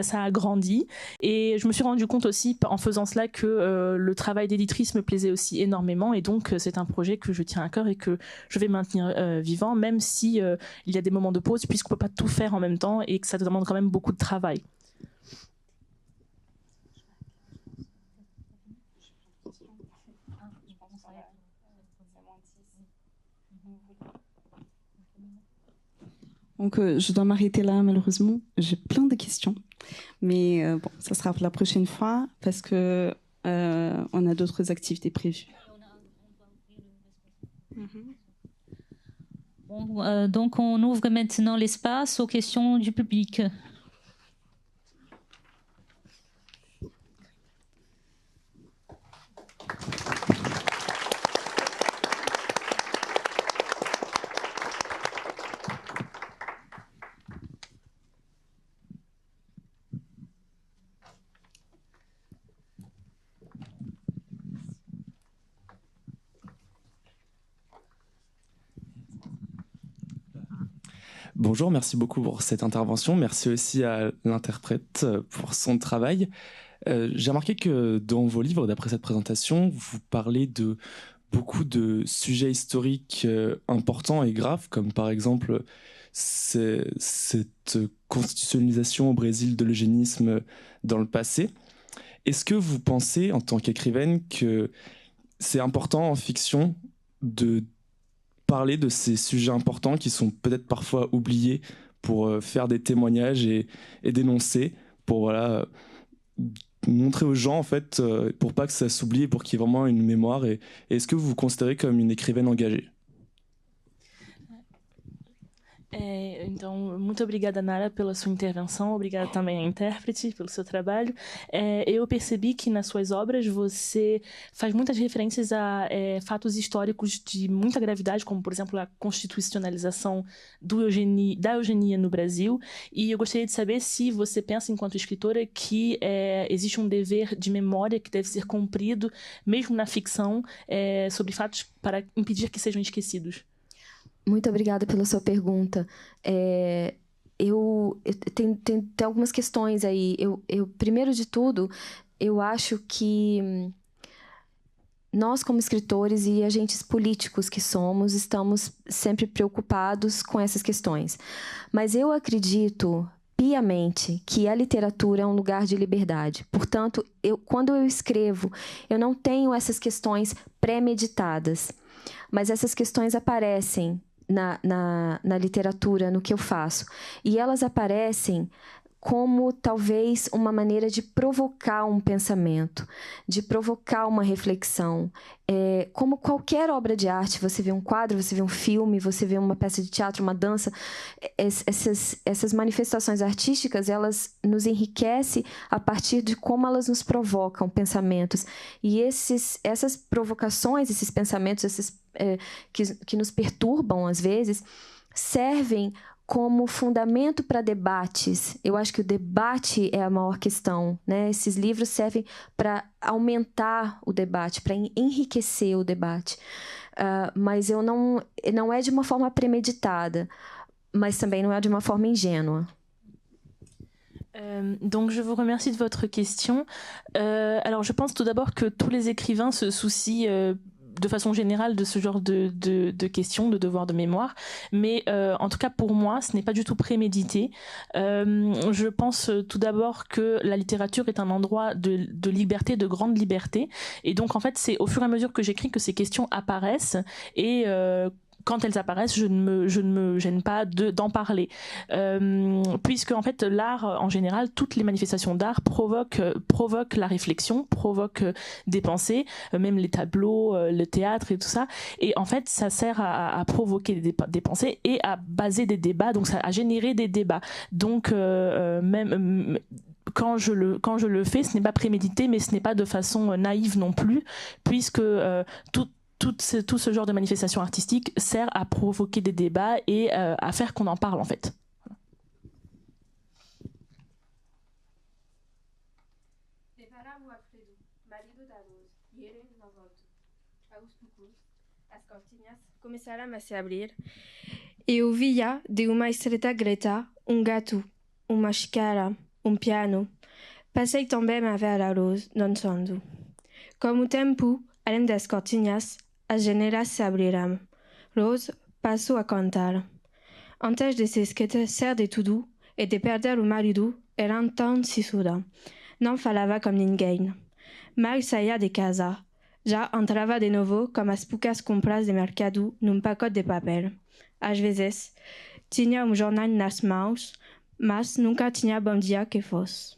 ça a grandi et je me suis rendu compte aussi en faisant cela que le travail d'éditrice me plaisait aussi énormément et donc c'est un projet que je tiens à cœur et que je vais maintenir vivant même si il y a des moments de pause puisqu'on peut pas tout faire en même temps et que ça demande quand même beaucoup de travail. Donc, je dois m'arrêter là, malheureusement. J'ai plein de questions. Mais bon, ça sera pour la prochaine fois parce que on a d'autres activités prévues. Bon, donc, on ouvre maintenant l'espace aux questions du public. Bonjour, merci beaucoup pour cette intervention. Merci aussi à l'interprète pour son travail. J'ai remarqué que dans vos livres, d'après cette présentation, vous parlez de beaucoup de sujets historiques importants et graves, comme par exemple cette constitutionnalisation au Brésil de l'eugénisme dans le passé. Est-ce que vous pensez, en tant qu'écrivaine, que c'est important en fiction de parler de ces sujets importants qui sont peut-être parfois oubliés pour faire des témoignages et dénoncer, pour voilà, montrer aux gens en fait, pour pas que ça s'oublie et pour qu'il y ait vraiment une mémoire. Et est-ce que vous vous considérez comme une écrivaine engagée? Então, muito obrigada, Nara, pela sua intervenção. Obrigada também à intérprete pelo seu trabalho. Eu percebi que nas suas obras você faz muitas referências a fatos históricos de muita gravidade, como, por exemplo, a constitucionalização da eugenia no Brasil. E eu gostaria de saber se você pensa, enquanto escritora, que existe um dever de memória que deve ser cumprido, mesmo na ficção, sobre fatos para impedir que sejam esquecidos. Muito obrigada pela sua pergunta. Tem algumas questões aí. Primeiro de tudo, eu acho que nós, como escritores e agentes políticos que somos, estamos sempre preocupados com essas questões. Mas eu acredito piamente que a literatura é um lugar de liberdade. Portanto, quando eu escrevo, eu não tenho essas questões pré-meditadas, mas essas questões aparecem na literatura, no que eu faço. E elas aparecem como talvez uma maneira de provocar um pensamento, de provocar uma reflexão. Como qualquer obra de arte, você vê um quadro, você vê um filme, você vê uma peça de teatro, uma dança, essas manifestações artísticas, elas nos enriquecem a partir de como elas nos provocam pensamentos. E essas provocações, esses pensamentos, que nos perturbam às vezes, servem como fundamento para debates. Eu acho que o debate é a maior questão, né? Esses livros servem para aumentar o debate, para enriquecer o debate. Mas não é de uma forma premeditada, mas também não é de uma forma ingênua. Donc je vous remercie de votre question. Alors je pense tout d'abord que tous les écrivains se soucient de façon générale de ce genre de questions, de devoirs de mémoire. Mais en tout cas, pour moi, ce n'est pas du tout prémédité. Je pense tout d'abord que la littérature est un endroit de liberté, de grande liberté. Et donc, en fait, c'est au fur et à mesure que j'écris que ces questions apparaissent. Et quand elles apparaissent, je ne me gêne pas d'en parler. Puisque, en fait, l'art, en général, toutes les manifestations d'art provoquent la réflexion, provoquent des pensées, même les tableaux, le théâtre et tout ça. Et en fait, ça sert à provoquer des pensées et à baser des débats, donc à générer des débats. Donc, même quand je le fais, ce n'est pas prémédité, mais ce n'est pas de façon naïve non plus, puisque tout ce genre de manifestation artistique sert à provoquer des débats et à faire qu'on en parle, en fait. Deparava o Alfredo, marido da Rose, e ele na volta. Aos poucos, as cortinas começaram a se abrir e eu via de uma estreita greta gato, uma xícara, piano. Passei também a ver a Rose dançando. Com o tempo, além das cortinas, as janelas se abriram. Rose passou a cantar. Antes de se esquecer de tudo e de perder o marido, era tão sisuda. Não falava com ninguém. Mal saía de casa. Já entrava de novo com as poucas compras de mercado num pacote de papel. Às vezes, tinha jornal nas mãos, mas nunca tinha bom dia que fosse.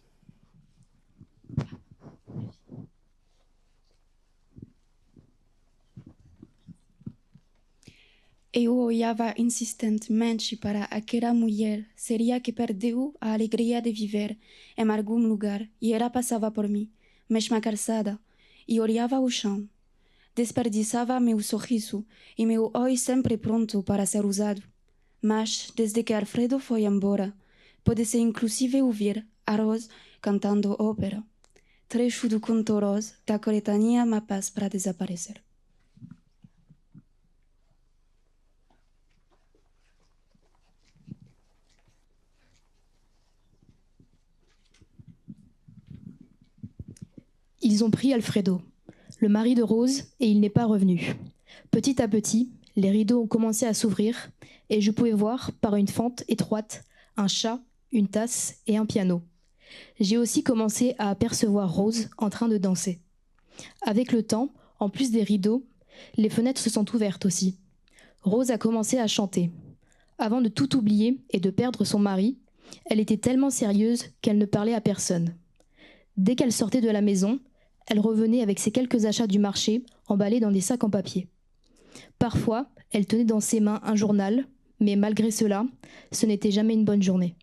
Eu olhava insistentemente para aquela mulher seria que perdeu a alegria de viver em algum lugar e ela passava por mim, mesmo cansada, e olhava o chão. Desperdiçava meu sorriso e meu oi sempre pronto para ser usado. Mas, desde que Alfredo foi embora, pode-se inclusive ouvir a Rose cantando ópera. Trecho do conto Rose da coletânea Mapas para Desaparecer. Ils ont pris Alfredo, le mari de Rose, et il n'est pas revenu. Petit à petit, les rideaux ont commencé à s'ouvrir et je pouvais voir, par une fente étroite, un chat, une tasse et un piano. J'ai aussi commencé à apercevoir Rose en train de danser. Avec le temps, en plus des rideaux, les fenêtres se sont ouvertes aussi. Rose a commencé à chanter. Avant de tout oublier et de perdre son mari, elle était tellement sérieuse qu'elle ne parlait à personne. Dès qu'elle sortait de la maison, elle revenait avec ses quelques achats du marché emballés dans des sacs en papier. Parfois, elle tenait dans ses mains un journal, mais malgré cela, ce n'était jamais une bonne journée.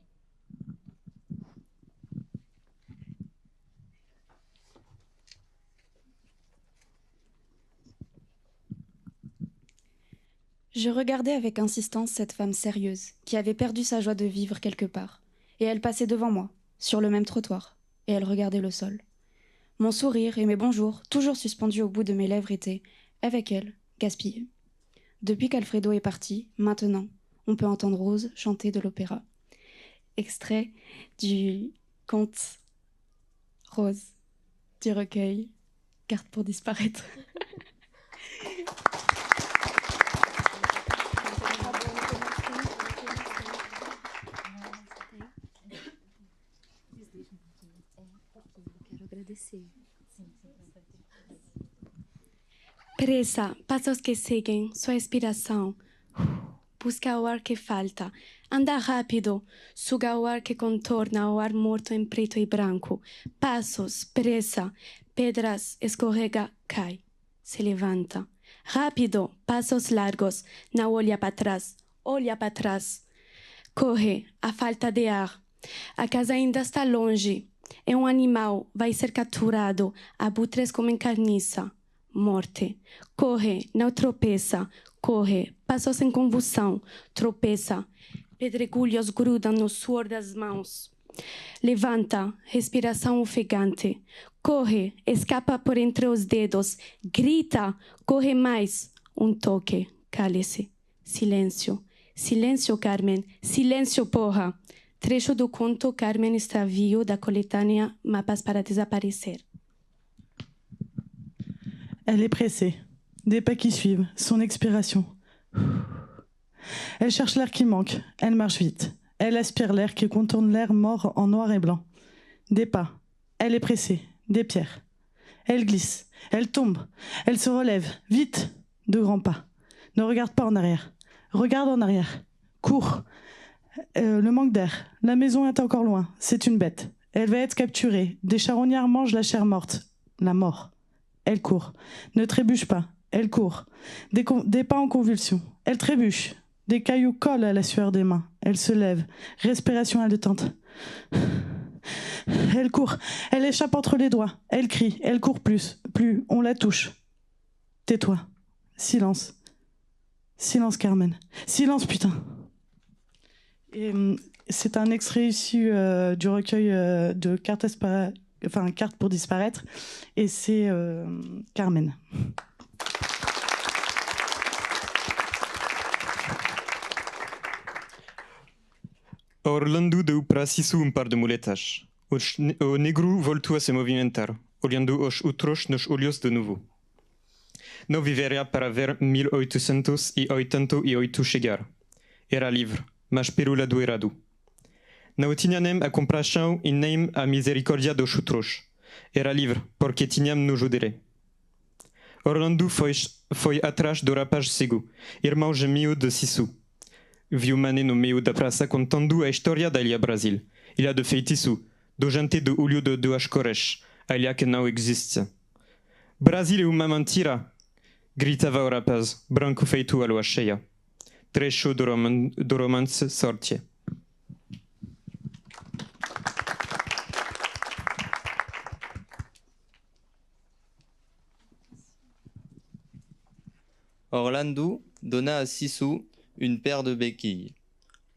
Je regardais avec insistance cette femme sérieuse qui avait perdu sa joie de vivre quelque part. Et elle passait devant moi, sur le même trottoir, et elle regardait le sol. Mon sourire et mes bonjours, toujours suspendus au bout de mes lèvres, étaient, avec elle, gaspillés. Depuis qu'Alfredo est parti, maintenant, on peut entendre Rose chanter de l'opéra. Extrait du conte Rose du recueil Carte pour disparaître. Pressa, passos que seguem, sua inspiração. Busca o ar que falta. Anda rápido, suga o ar que contorna o ar morto em preto e branco. Passos, pressa, pedras, escorrega, cai, se levanta. Rápido, passos largos, não olha para trás, olha para trás. Corre, a falta de ar. A casa ainda está longe. É um animal, vai ser capturado. Abutres comem carniça. Morte. Corre, não tropeça. Corre, passos em convulsão. Tropeça. Pedregulhos grudam no suor das mãos. Levanta, respiração ofegante. Corre, escapa por entre os dedos. Grita, corre mais. Toque, cale-se. Silêncio. Silêncio, Carmen. Silêncio, porra. Trecho do conto Carmen Extravio da coletânea Mapas para Desaparecer. Elle est pressée. des pas qui suivent, son expiration. Elle cherche l'air qui manque, elle marche vite. Elle aspire l'air qui contourne l'air mort en noir et blanc. Des pas, elle est pressée, des pierres. Elle glisse, elle tombe, elle se relève, vite, de grands pas. Ne regarde pas en arrière, regarde en arrière, cours. Le manque d'air, la maison est encore loin, c'est une bête. Elle va être capturée, des charognards mangent la chair morte, la mort. Elle court, ne trébuche pas, elle court. Des pas en convulsion, elle trébuche. Des cailloux collent à la sueur des mains, elle se lève, respiration haletante. Elle court, elle échappe entre les doigts, elle crie, elle court plus, on la touche. Tais-toi, silence. Silence, Carmen. Silence, putain. Et c'est un extrait issu du recueil de Cartes pour disparaître, et c'est Carmen. Orlando deu para Sisu par de muletas. O negro voltou a se movimentar, olhando os outros nos olhos de novo. Não viveria para ver 1888 chegar. Era livre, mas pelo lado errado. Não tinha nem a compaixão e nem a misericórdia dos outros. Era livre, porque tinha no judere. Orlando foi atrás do rapaz cego, irmão gêmeo de Sisu. Viu Mané no meio da praça contando a história da Ilha Brasil, ilha de feitiço, do gente do olho de duas cores, a ilha que não existe. Brasil é uma mentira, gritava o rapaz, branco feito a lua cheia. Trecho do romance Sorte. Orlando donna à Sisu une paire de béquilles.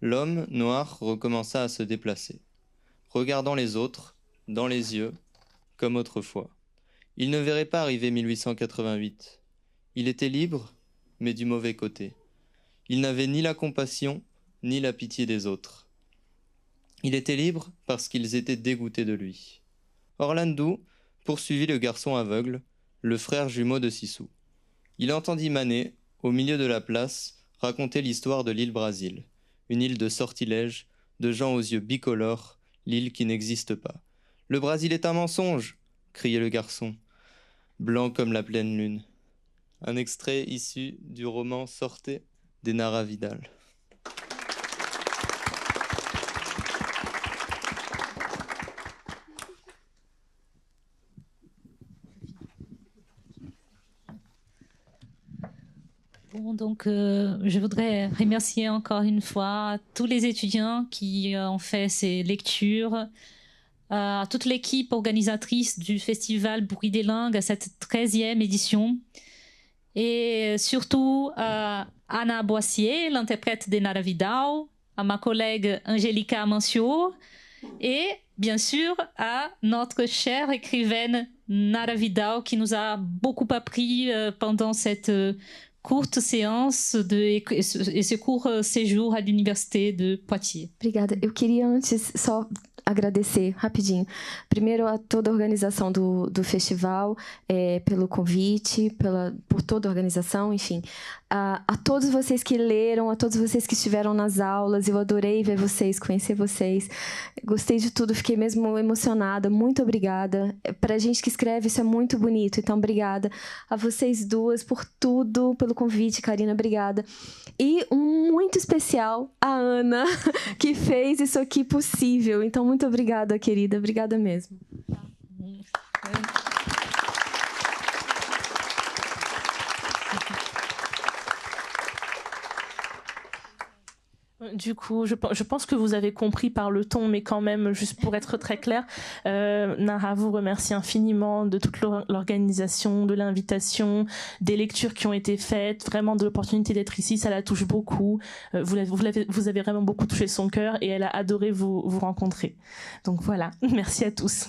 L'homme noir recommença à se déplacer, regardant les autres, dans les yeux, comme autrefois. Il ne verrait pas arriver 1888. Il était libre, mais du mauvais côté. Il n'avait ni la compassion, ni la pitié des autres. Il était libre parce qu'ils étaient dégoûtés de lui. Orlando poursuivit le garçon aveugle, le frère jumeau de Sisu. Il entendit Mané, au milieu de la place, raconter l'histoire de l'île Brasil, une île de sortilèges, de gens aux yeux bicolores, l'île qui n'existe pas. « Le Brésil est un mensonge !» criait le garçon, blanc comme la pleine lune. Un extrait issu du roman Sorte d'Enara Vidal. Bon, donc, je voudrais remercier encore une fois tous les étudiants qui ont fait ces lectures, à toute l'équipe organisatrice du festival Bruit des langues à cette 13e édition, et surtout à Anna Boissier, l'interprète d'Enara Vidal, à ma collègue Angélica Mancio, et bien sûr à notre chère écrivaine Nara Vidal, qui nous a beaucoup appris pendant cette courte séance et ce court séjour à l'université de Poitiers. Obrigada. Eu queria antes só agradecer rapidinho. Primeiro a toda a organização do festival, pelo convite, por toda a organização, enfim. A todos vocês que leram, a todos vocês que estiveram nas aulas. Eu adorei ver vocês, conhecer vocês. Gostei de tudo, fiquei mesmo emocionada. Muito obrigada. Pra gente que escreve, isso é muito bonito. Então, obrigada a vocês duas por tudo, pelo convite, Karina, obrigada. E um muito especial a Ana, que fez isso aqui possível. Então, muito obrigada, querida. Obrigada mesmo. Du coup, je pense que vous avez compris par le ton, mais quand même, juste pour être très clair, Nara vous remercie infiniment de toute l'organisation, de l'invitation, des lectures qui ont été faites, vraiment de l'opportunité d'être ici, ça la touche beaucoup. Vous avez vraiment beaucoup touché son cœur et elle a adoré vous rencontrer. Donc voilà, merci à tous.